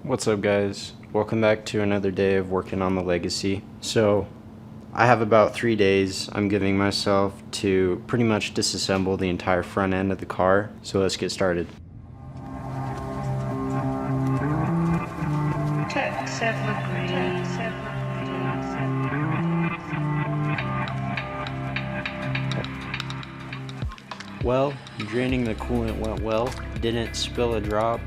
What's up, guys? Welcome back to another day of working on the Legacy. So I have about 3 days I'm giving myself to pretty much disassemble the entire front end of the car. So let's get started. Well, draining the coolant went well, didn't spill a drop.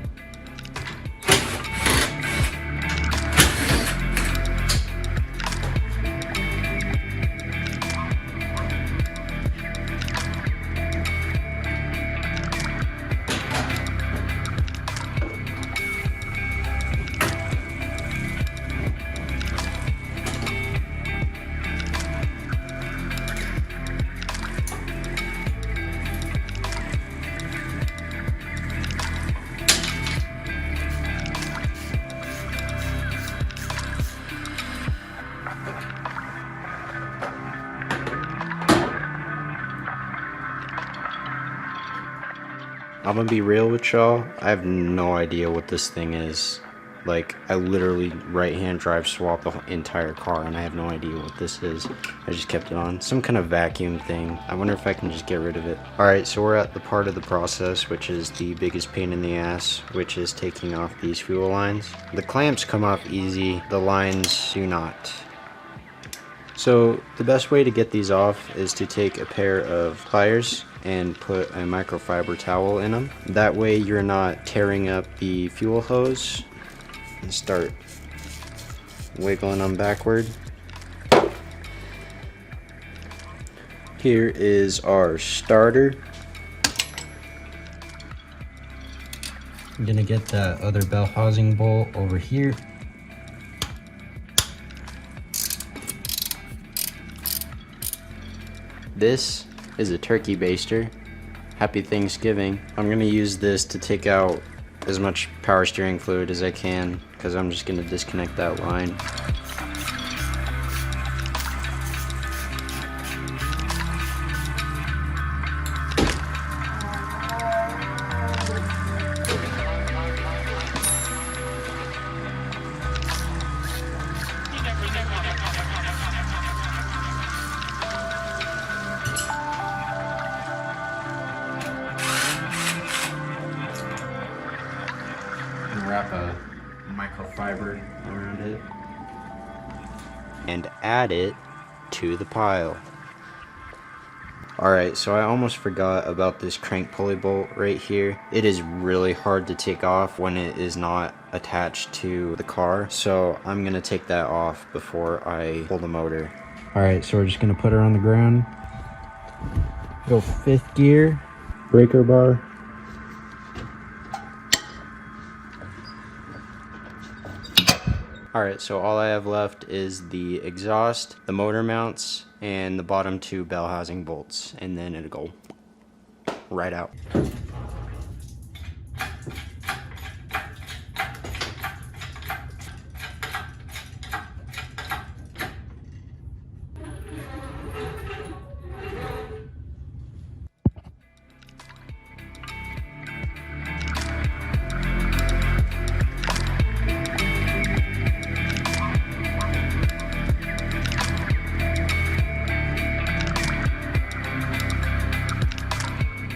I'm gonna be real with y'all, I have no idea what this thing is. Like, I literally right-hand drive swapped the entire car and I have no idea what this is. I just kept it on. Some kind of vacuum thing. I wonder if I can just get rid of it. Alright, so we're at the part of the process which is the biggest pain in the ass, which is taking off these fuel lines. The clamps come off easy, the lines do not. So the best way to get these off is to take a pair of pliers and put a microfiber towel in them. That way you're not tearing up the fuel hose. And start wiggling them backward. Here is our starter. I'm gonna get that other bell housing bolt over here. This is a turkey baster. Happy Thanksgiving. I'm gonna use this to take out as much power steering fluid as I can because I'm just gonna disconnect that line. Wrap a microfiber around it and add it to the pile. Alright, so I almost forgot about this crank pulley bolt right here. It is really hard to take off when it is not attached to the car, so I'm gonna take that off before I pull the motor. Alright, so we're just gonna put her on the ground, go 5th gear, breaker bar. Alright, so all I have left is the exhaust, the motor mounts, and the bottom 2 bell housing bolts, and then it'll go right out.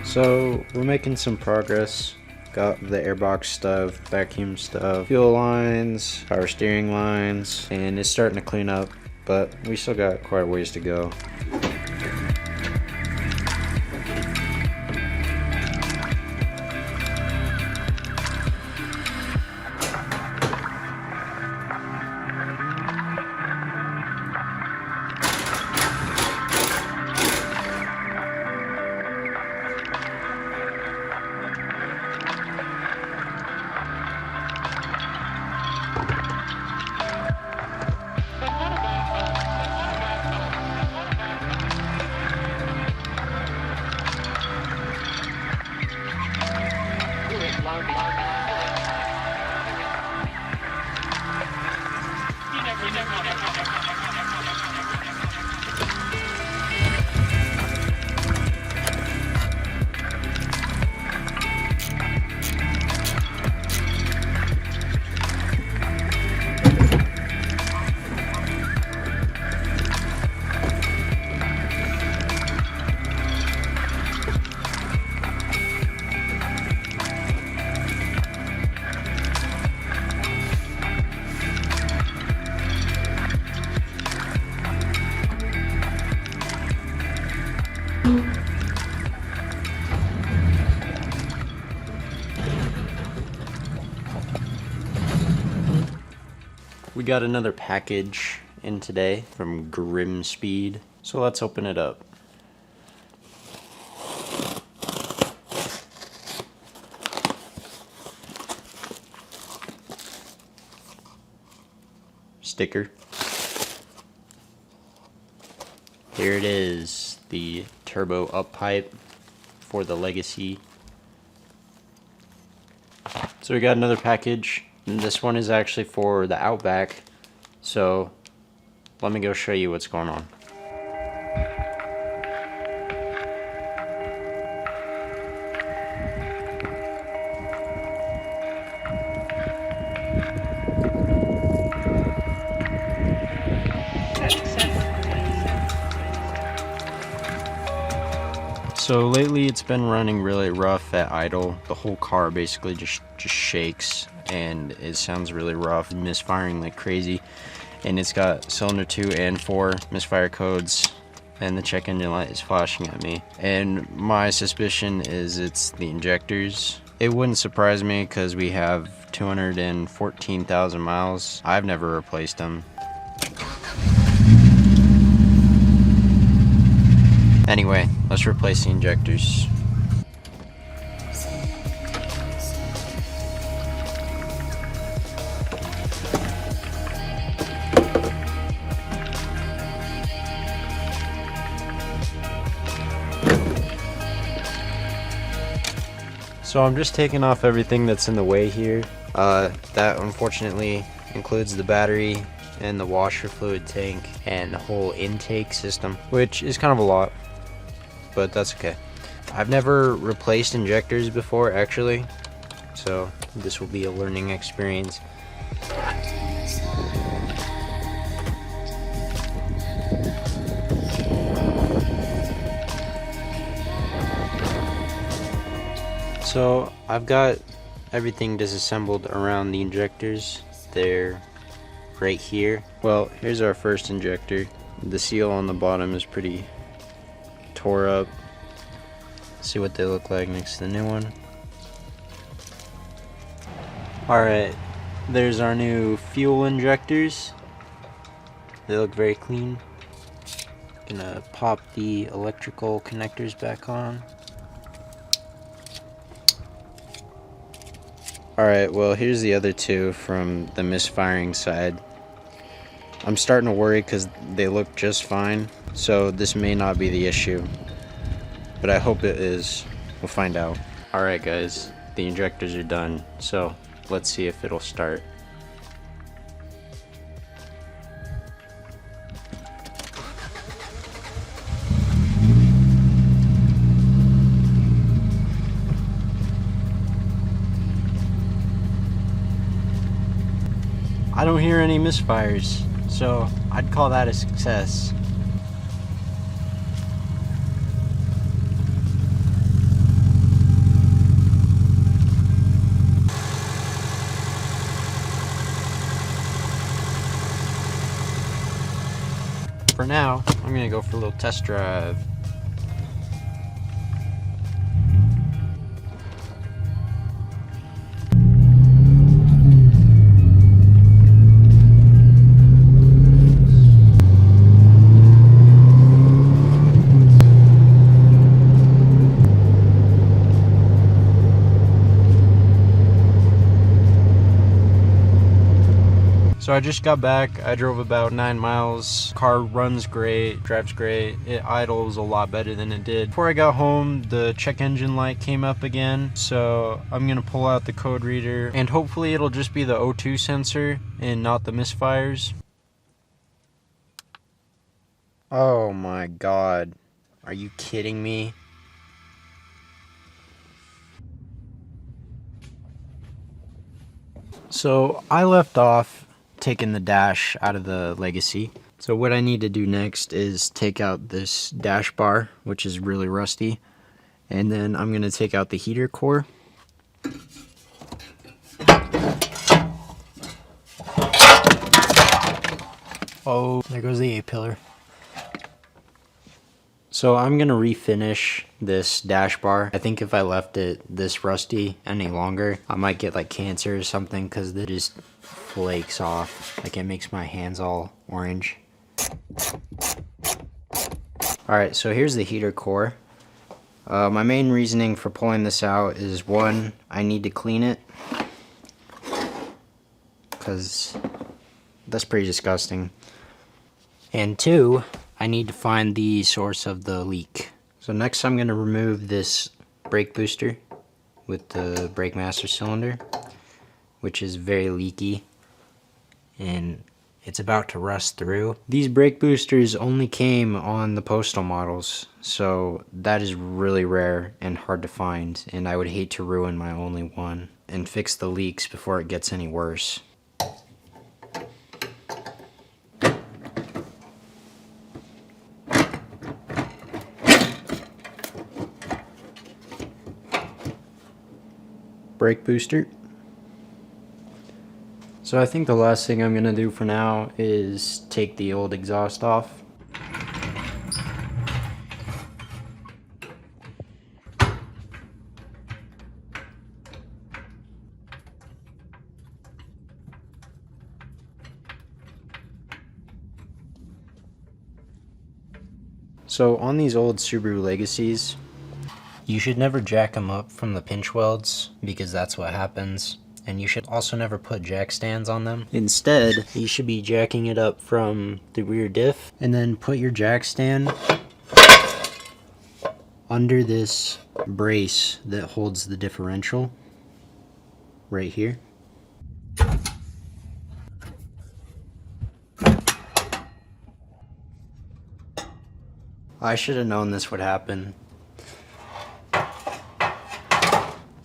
So we're making some progress. Got the airbox stuff, vacuum stuff, fuel lines, power steering lines, and it's starting to clean up, but we still got quite a ways to go. We got another package in today from Grim Speed, so let's open it up. Sticker. Here it is, the turbo up pipe for the Legacy. So we got another package, and this one is actually for the Outback. So let me go show you what's going on. So lately it's been running really rough at idle. The whole car basically just shakes and it sounds really rough, misfiring like crazy. And it's got cylinder 2 and 4 misfire codes, and the check engine light is flashing at me. And my suspicion is it's the injectors. It wouldn't surprise me because we have 214,000 miles. I've never replaced them. Anyway, let's replace the injectors. So I'm just taking off everything that's in the way here. That unfortunately includes the battery and the washer fluid tank and the whole intake system, which is kind of a lot, but that's okay. I've never replaced injectors before actually, so this will be a learning experience. So I've got everything disassembled around the injectors. They're right here. Well, here's our first injector. The seal on the bottom is pretty tore up. See what they look like next to the new one. Alright, there's our new fuel injectors. They look very clean. Gonna pop the electrical connectors back on. Alright, well here's the other two from the misfiring side. I'm starting to worry because they look just fine, so this may not be the issue, but I hope it is. We'll find out. Alright guys, the injectors are done, so let's see if it'll start. I don't hear any misfires, so I'd call that a success. For now, I'm gonna go for a little test drive. So I just got back. I drove about 9 miles. Car runs great, drives great. It idles a lot better than it did. Before I got home, the check engine light came up again. So I'm gonna pull out the code reader and hopefully it'll just be the O2 sensor and not the misfires. Oh my God. Are you kidding me? So I left off taking the dash out of the Legacy. So what I need to do next is take out this dash bar, which is really rusty, and then I'm going to take out the heater core. Oh, there goes the A-pillar. So I'm gonna refinish this dash bar. I think if I left it this rusty any longer, I might get like cancer or something because it just flakes off. Like it makes my hands all orange. Alright, so here's the heater core. My main reasoning for pulling this out is one, I need to clean it because that's pretty disgusting. And two, I need to find the source of the leak. So next I'm going to remove this brake booster with the brake master cylinder, which is very leaky and it's about to rust through. These brake boosters only came on the postal models, so that is really rare and hard to find, and I would hate to ruin my only one and fix the leaks before it gets any worse. Brake booster. So I think the last thing I'm going to do for now is take the old exhaust off. So on these old Subaru Legacies, you should never jack them up from the pinch welds because that's what happens. And you should also never put jack stands on them. Instead, you should be jacking it up from the rear diff and then put your jack stand under this brace that holds the differential right here. I should have known this would happen.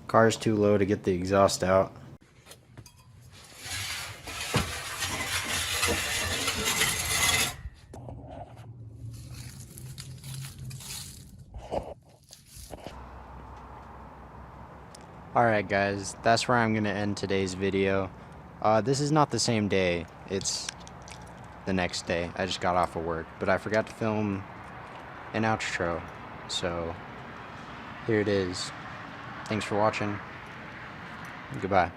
Car's too low to get the exhaust out. Alright guys, that's where I'm going to end today's video. This is not the same day, it's the next day. I just got off of work, but I forgot to film an outro, so here it is. Thanks for watching. Goodbye.